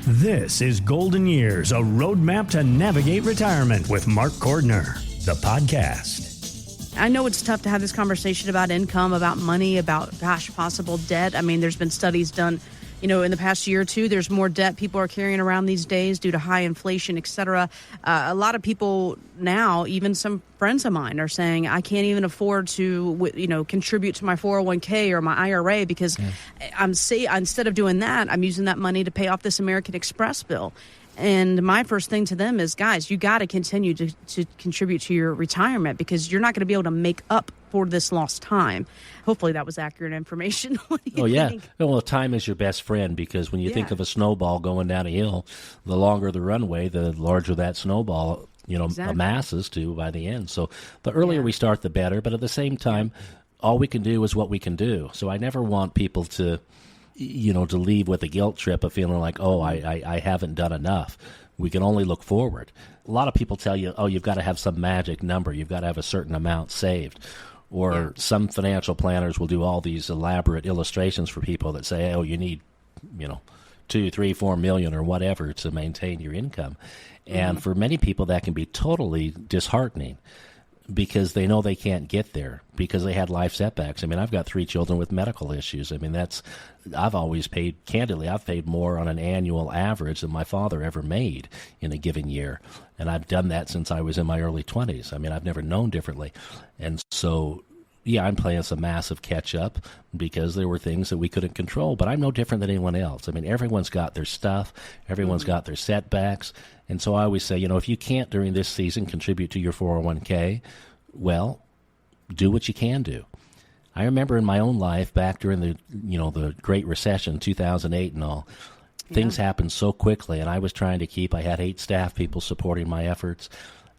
This is Golden Years, a roadmap to navigate retirement with Mark Cordner, the podcast. I know it's tough to have this conversation about income, about money, about, possible debt. I mean, there's been studies done, in the past year or two. There's more debt people are carrying around these days due to high inflation, et cetera. A lot of people now, even some friends of mine, are saying, I can't even afford to, contribute to my 401k or my IRA because instead of doing that, I'm using that money to pay off this American Express bill. And my first thing to them is, guys, you got to continue to contribute to your retirement because you're not going to be able to make up for this lost time. Hopefully that was accurate information. What do you think? Well, time is your best friend because when you think of a snowball going down a hill, the longer the runway, the larger that snowball, amasses to by the end. So the earlier we start, the better. But at the same time, all we can do is what we can do. So I never want people to leave with a guilt trip of feeling like, I haven't done enough. We can only look forward. A lot of people tell you, you've got to have some magic number. You've got to have a certain amount saved. Or some financial planners will do all these elaborate illustrations for people that say, you need, 2, 3, 4 million or whatever to maintain your income. And for many people, that can be totally disheartening because they know they can't get there because they had life setbacks. I mean, I've got 3 children with medical issues. I mean, I've always paid, candidly, I've paid more on an annual average than my father ever made in a given year. And I've done that since I was in my early 20s. I mean, I've never known differently. And so, I'm playing some massive catch-up because there were things that we couldn't control. But I'm no different than anyone else. I mean, everyone's got their stuff. Everyone's got their setbacks. And so I always say, if you can't during this season contribute to your 401k, well, do what you can do. I remember in my own life back during the Great Recession, 2008 and all, things happened so quickly. And I was trying to I had 8 staff people supporting my efforts.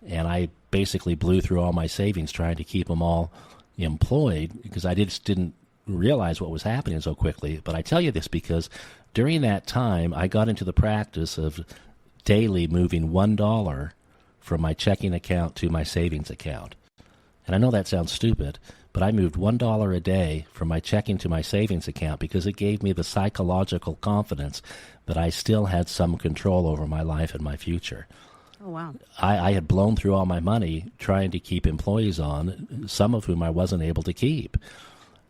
And I basically blew through all my savings trying to keep them all employed because I just didn't realize what was happening so quickly. But I tell you this because during that time, I got into the practice of daily moving $1 from my checking account to my savings account. And I know that sounds stupid, but I moved $1 a day from my checking to my savings account because it gave me the psychological confidence that I still had some control over my life and my future. Oh, wow. I had blown through all my money trying to keep employees on, some of whom I wasn't able to keep.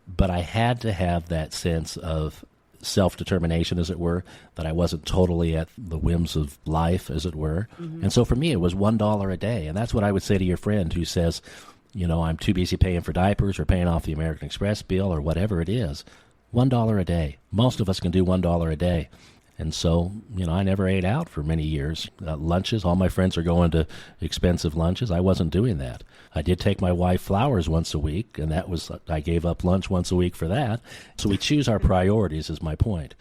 But I had to have that sense of self-determination, as it were, that I wasn't totally at the whims of life, as it were. And so for me, it was $1 a day. And that's what I would say to your friend who says, I'm too busy paying for diapers or paying off the American Express bill or whatever it is. $1 a day. Most of us can do $1 a day. And so, I never ate out for many years. Lunches, all my friends are going to expensive lunches. I wasn't doing that. I did take my wife flowers once a week, and I gave up lunch once a week for that. So we choose our priorities is my point.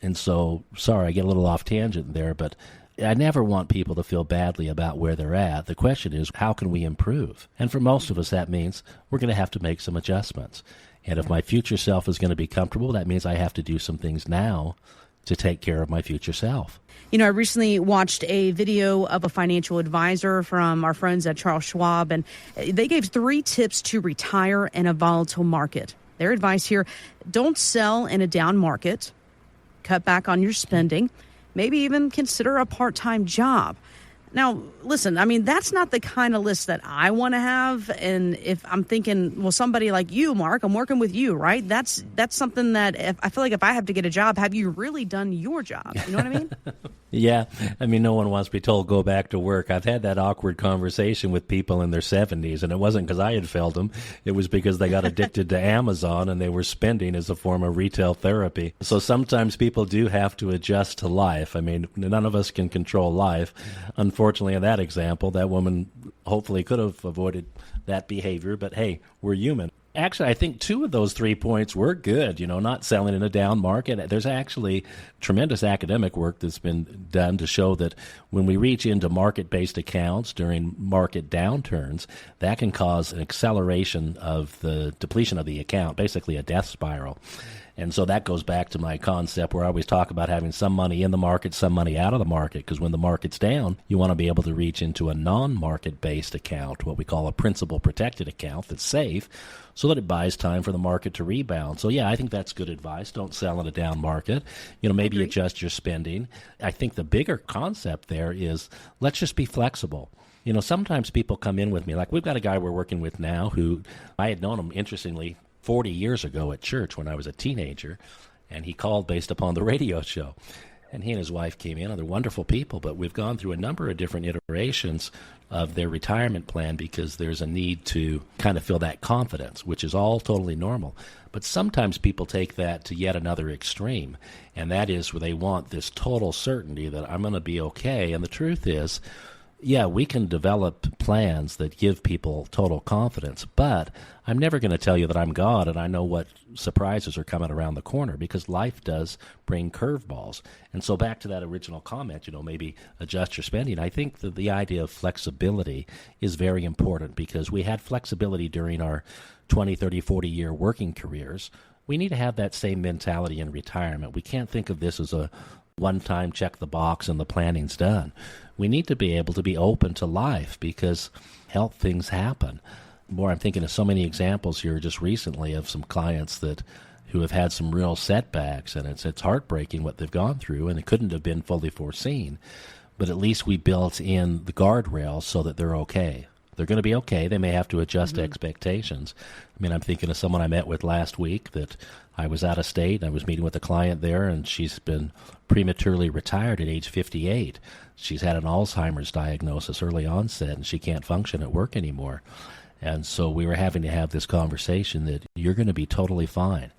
And so, sorry, I get a little off tangent there, but I never want people to feel badly about where they're at. The question is, how can we improve? And for most of us, that means we're going to have to make some adjustments. And if my future self is going to be comfortable, that means I have to do some things now to take care of my future self. I recently watched a video of a financial advisor from our friends at Charles Schwab, and they gave 3 tips to retire in a volatile market. Their advice here, don't sell in a down market, cut back on your spending, maybe even consider a part-time job. Now, listen, that's not the kind of list that I want to have. And if I'm thinking, well, somebody like you, Mark, I'm working with you, right? That's something that I feel like if I have to get a job, have you really done your job? You know what I mean? Yeah. No one wants to be told go back to work. I've had that awkward conversation with people in their 70s, and it wasn't because I had failed them. It was because they got addicted to Amazon and they were spending as a form of retail therapy. So sometimes people do have to adjust to life. None of us can control life. Unfortunately, in that example, that woman hopefully could have avoided that behavior, but hey, we're human. Actually, I think 2 of those 3 points were good, not selling in a down market. There's actually tremendous academic work that's been done to show that when we reach into market-based accounts during market downturns, that can cause an acceleration of the depletion of the account, basically a death spiral. And so that goes back to my concept where I always talk about having some money in the market, some money out of the market, because when the market's down, you want to be able to reach into a non-market-based account, what we call a principal-protected account that's safe, so that it buys time for the market to rebound. So, yeah, I think that's good advice. Don't sell in a down market. Maybe adjust your spending. I think the bigger concept there is let's just be flexible. Sometimes people come in with me, like we've got a guy we're working with now who I had known him, interestingly, 40 years ago at church when I was a teenager, and he called based upon the radio show. And he and his wife came in, and they're wonderful people, but we've gone through a number of different iterations of their retirement plan because there's a need to kind of feel that confidence, which is all totally normal. But sometimes people take that to yet another extreme, and that is where they want this total certainty that I'm going to be okay. And the truth is, yeah, we can develop plans that give people total confidence, but I'm never going to tell you that I'm God and I know what surprises are coming around the corner, because life does bring curveballs. And so back to that original comment, maybe adjust your spending. I think that the idea of flexibility is very important, because we had flexibility during our 20, 30, 40-year working careers. We need to have that same mentality in retirement. We can't think of this as a one-time check the box and the planning's done. We need to be able to be open to life, because health things happen. I'm thinking of so many examples here just recently of some clients who have had some real setbacks, and it's heartbreaking what they've gone through, and it couldn't have been fully foreseen. But at least we built in the guardrails so that they're okay. They're going to be okay. They may have to adjust expectations. I'm thinking of someone I met with last week that I was out of state. I was meeting with a client there, and she's been prematurely retired at age 58. She's had an Alzheimer's diagnosis, early onset, and she can't function at work anymore. And so we were having to have this conversation that you're going to be totally fine.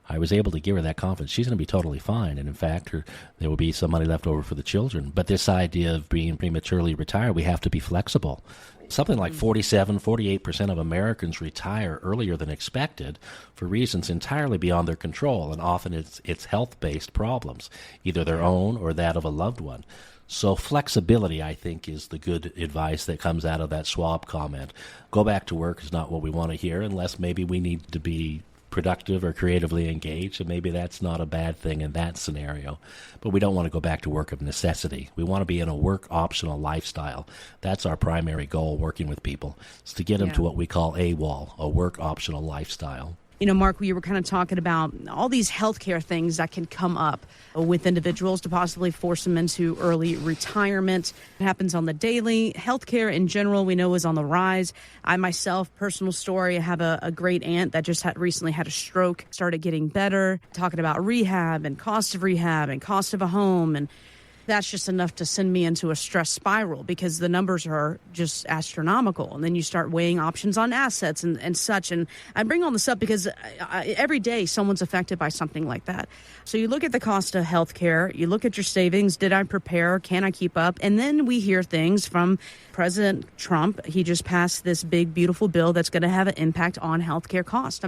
I was able to give her that confidence. She's going to be totally fine. And in fact, there will be some money left over for the children. But this idea of being prematurely retired, we have to be flexible. Something like 48% of Americans retire earlier than expected for reasons entirely beyond their control, and often it's health-based problems, either their own or that of a loved one. So flexibility, I think, is the good advice that comes out of that Schwab comment. Go back to work is not what we want to hear, unless maybe we need to be productive or creatively engaged, and maybe that's not a bad thing in that scenario. But we don't want to go back to work of necessity. We want to be in a work-optional lifestyle. That's our primary goal working with people, is to get them to what we call AWOL, a work-optional lifestyle. Mark, we were kind of talking about all these healthcare things that can come up with individuals to possibly force them into early retirement. It happens on the daily. Healthcare in general, we know, is on the rise. I myself, personal story, I have a great aunt that just recently had a stroke, started getting better, talking about rehab and cost of a home, and that's just enough to send me into a stress spiral, because the numbers are just astronomical. And then you start weighing options on assets and such. And I bring all this up because every day someone's affected by something like that. So you look at the cost of health care, you look at your savings. Did I prepare? Can I keep up? And then we hear things from President Trump. He just passed this big, beautiful bill that's going to have an impact on health care costs.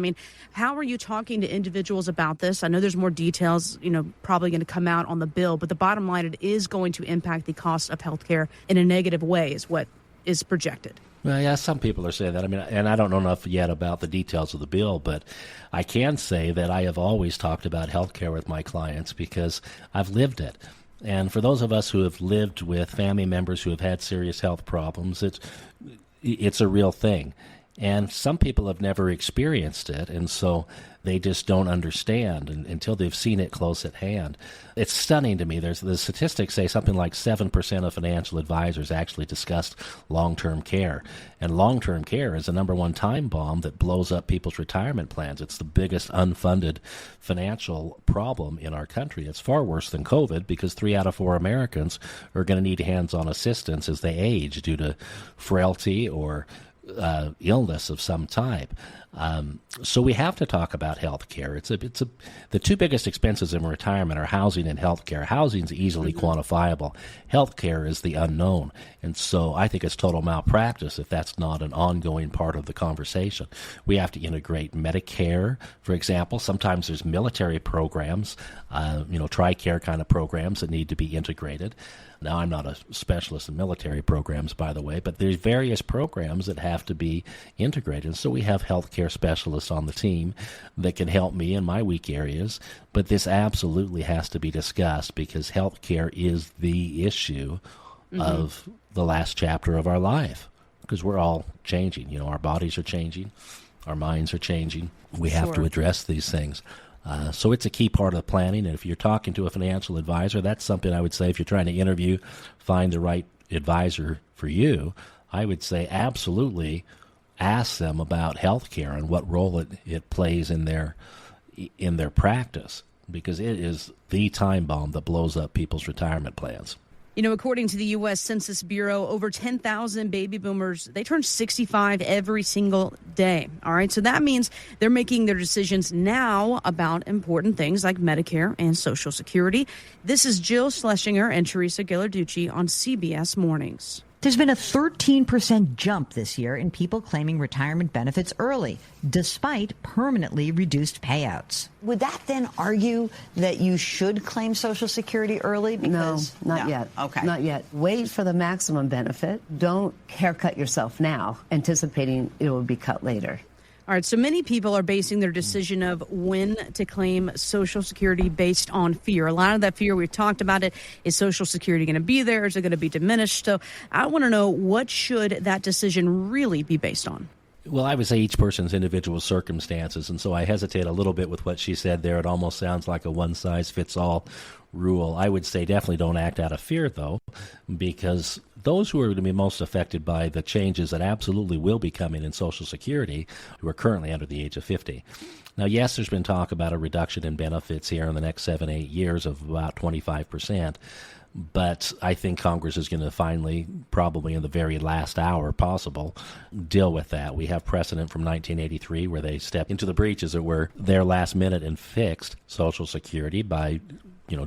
How are you talking to individuals about this? I know there's more details, probably going to come out on the bill, but the bottom line, it is going to impact the cost of health care in a negative way, is what is projected. Well, yeah, some people are saying that. And I don't know enough yet about the details of the bill, but I can say that I have always talked about health care with my clients because I've lived it. And for those of us who have lived with family members who have had serious health problems, it's a real thing. And some people have never experienced it, and so they just don't understand until they've seen it close at hand. It's stunning to me. The statistics say something like 7% of financial advisors actually discussed long-term care. And long-term care is the number one time bomb that blows up people's retirement plans. It's the biggest unfunded financial problem in our country. It's far worse than COVID, because 3 out of 4 Americans are going to need hands-on assistance as they age due to frailty or illness of some type. So we have to talk about health care. The two biggest expenses in retirement are housing and health care. Housing is easily quantifiable. Health care is the unknown. And so I think it's total malpractice if that's not an ongoing part of the conversation. We have to integrate Medicare, for example. Sometimes there's military programs, TRICARE kind of programs that need to be integrated. Now, I'm not a specialist in military programs, by the way, but there's various programs that have to be integrated. So we have health care healthcare specialists on the team that can help me in my weak areas. But this absolutely has to be discussed because healthcare is the issue of the last chapter of our life, because we're all changing. Our bodies are changing, our minds are changing. We have to address these things. So it's a key part of the planning. And if you're talking to a financial advisor, that's something I would say if you're trying to interview, find the right advisor for you, I would say absolutely ask them about healthcare and what role it plays in their practice, because it is the time bomb that blows up people's retirement plans. According to the U.S. Census Bureau, over 10,000 baby boomers, they turn 65 every single day. All right. So that means they're making their decisions now about important things like Medicare and Social Security. This is Jill Schlesinger and Teresa Ghilarducci on CBS Mornings. There's been a 13% jump this year in people claiming retirement benefits early, despite permanently reduced payouts. Would that then argue that you should claim Social Security early? Because No, not yet. Okay. Not yet. Wait for the maximum benefit. Don't haircut yourself now, anticipating it will be cut later. All right, so many people are basing their decision of when to claim Social Security based on fear. A lot of that fear, we've talked about it, is Social Security going to be there? Is it going to be diminished? So I want to know, what should that decision really be based on? Well, I would say each person's individual circumstances, and so I hesitate a little bit with what she said there. It almost sounds like a one-size-fits-all rule. I would say definitely don't act out of fear, though, because those who are going to be most affected by the changes that absolutely will be coming in Social Security, who are currently under the age of 50. Now, yes, there's been talk about a reduction in benefits here in the next 7-8 years of about 25%. But I think Congress is going to finally, probably in the very last hour possible, deal with that. We have precedent from 1983 where they stepped into the breach, as it were, there last minute and fixed Social Security by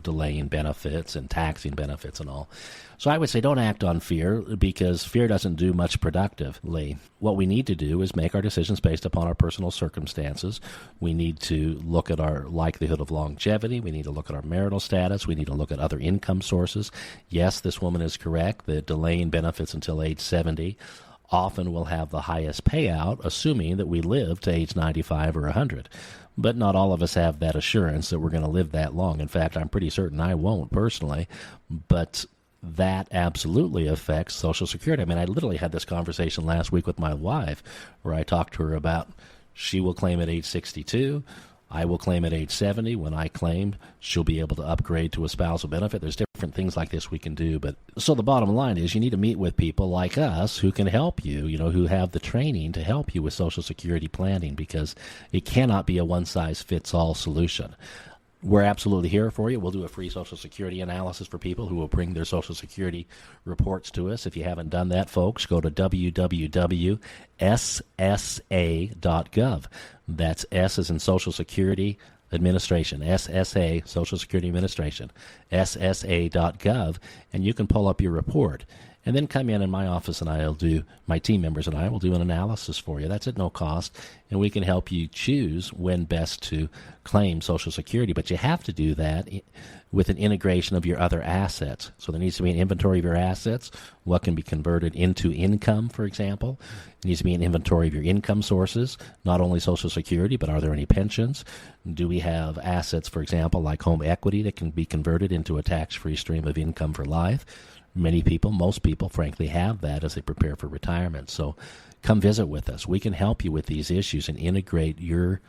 delaying benefits and taxing benefits and all. So I would say don't act on fear, because fear doesn't do much productively. What we need to do is make our decisions based upon our personal circumstances. We need to look at our likelihood of longevity. We need to look at our marital status. We need to look at other income sources. Yes, this woman is correct that delaying benefits until age 70 often will have the highest payout, assuming that we live to age 95 or 100. But not all of us have that assurance that we're going to live that long. In fact, I'm pretty certain I won't personally, but that absolutely affects Social Security. I mean, I literally had this conversation last week with my wife where I talked to her about she will claim at age 62. I will claim at age 70. When I claim, she'll be able to upgrade to a spousal benefit. There's different things like this we can do. But so the bottom line is you need to meet with people like us who can help you, who have the training to help you with Social Security planning, because it cannot be a one-size-fits-all solution. We're absolutely here for you. We'll do a free Social Security analysis for people who will bring their Social Security reports to us. If you haven't done that, folks, go to www.ssa.gov. That's S as in Social Security Administration, SSA, Social Security Administration, ssa.gov, and you can pull up your report. And then come in my office, and my team members and I will do an analysis for you. That's at no cost, and we can help you choose when best to claim Social Security. But you have to do that with an integration of your other assets. So there needs to be an inventory of your assets, what can be converted into income, for example. There needs to be an inventory of your income sources, not only Social Security, but are there any pensions? Do we have assets, for example, like home equity that can be converted into a tax-free stream of income for life? Many people, most people, frankly, have that as they prepare for retirement. So come visit with us. We can help you with these issues and integrate your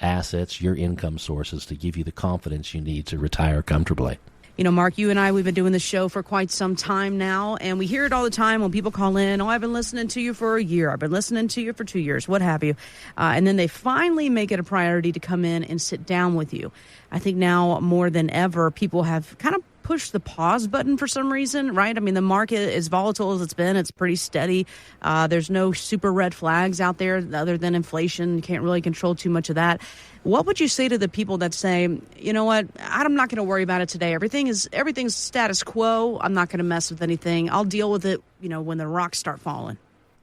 assets, your income sources to give you the confidence you need to retire comfortably. Mark, you and I, we've been doing this show for quite some time now, and we hear it all the time when people call in. Oh, I've been listening to you for a year. I've been listening to you for 2 years, what have you. And then they finally make it a priority to come in and sit down with you. I think now more than ever, people have kind of push the pause button for some reason, right? I mean, the market, as volatile as it's been, it's pretty steady. There's no super red flags out there other than inflation. You can't really control too much of that. What would you say to the people that say, you know what, I'm not going to worry about it today. Everything's status quo. I'm not going to mess with anything. I'll deal with it, when the rocks start falling.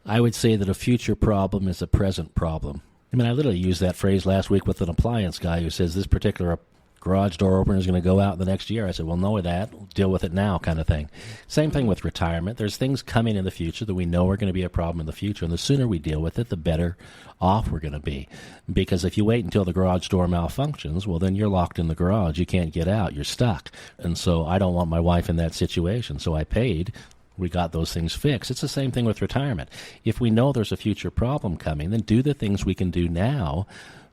I would say that a future problem is a present problem. I mean, I literally used that phrase last week with an appliance guy who says this particular garage door opener is going to go out the next year. I said, well, know that. Deal with it now kind of thing. Same thing with retirement. There's things coming in the future that we know are going to be a problem in the future, and the sooner we deal with it, the better off we're going to be. Because if you wait until the garage door malfunctions, well, then you're locked in the garage. You can't get out. You're stuck. And so I don't want my wife in that situation. So I paid. We got those things fixed. It's the same thing with retirement. If we know there's a future problem coming, then do the things we can do now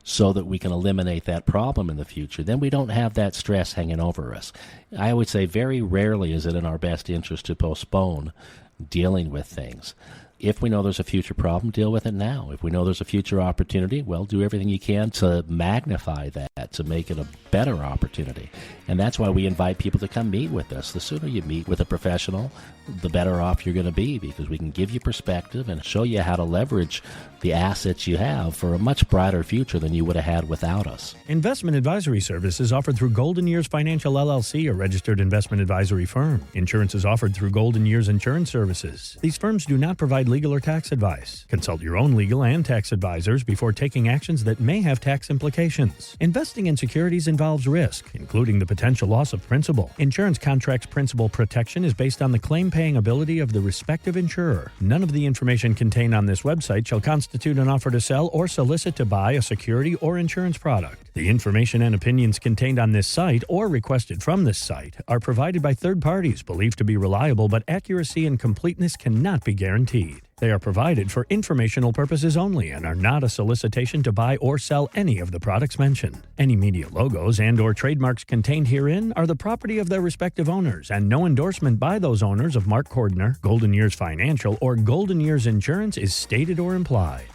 so that we can eliminate that problem in the future. Then we don't have that stress hanging over us. I would say very rarely is it in our best interest to postpone dealing with things. If we know there's a future problem, deal with it now. If we know there's a future opportunity, well, do everything you can to magnify that, to make it a better opportunity. And that's why we invite people to come meet with us. The sooner you meet with a professional, the better off you're going to be, because we can give you perspective and show you how to leverage the assets you have for a much brighter future than you would have had without us. Investment advisory services offered through Golden Years Financial LLC, a registered investment advisory firm. Insurance is offered through Golden Years Insurance Services. These firms do not provide legal or tax advice. Consult your own legal and tax advisors before taking actions that may have tax implications. Investing in securities involves risk, including the potential loss of principal. Insurance contracts principal protection is based on the claim-paying ability of the respective insurer. None of the information contained on this website shall constitute an offer to sell or solicit to buy a security or insurance product. The information and opinions contained on this site or requested from this site are provided by third parties believed to be reliable, but accuracy and completeness cannot be guaranteed. They are provided for informational purposes only and are not a solicitation to buy or sell any of the products mentioned. Any media logos and or trademarks contained herein are the property of their respective owners, and no endorsement by those owners of Mark Cordner, Golden Years Financial, or Golden Years Insurance is stated or implied.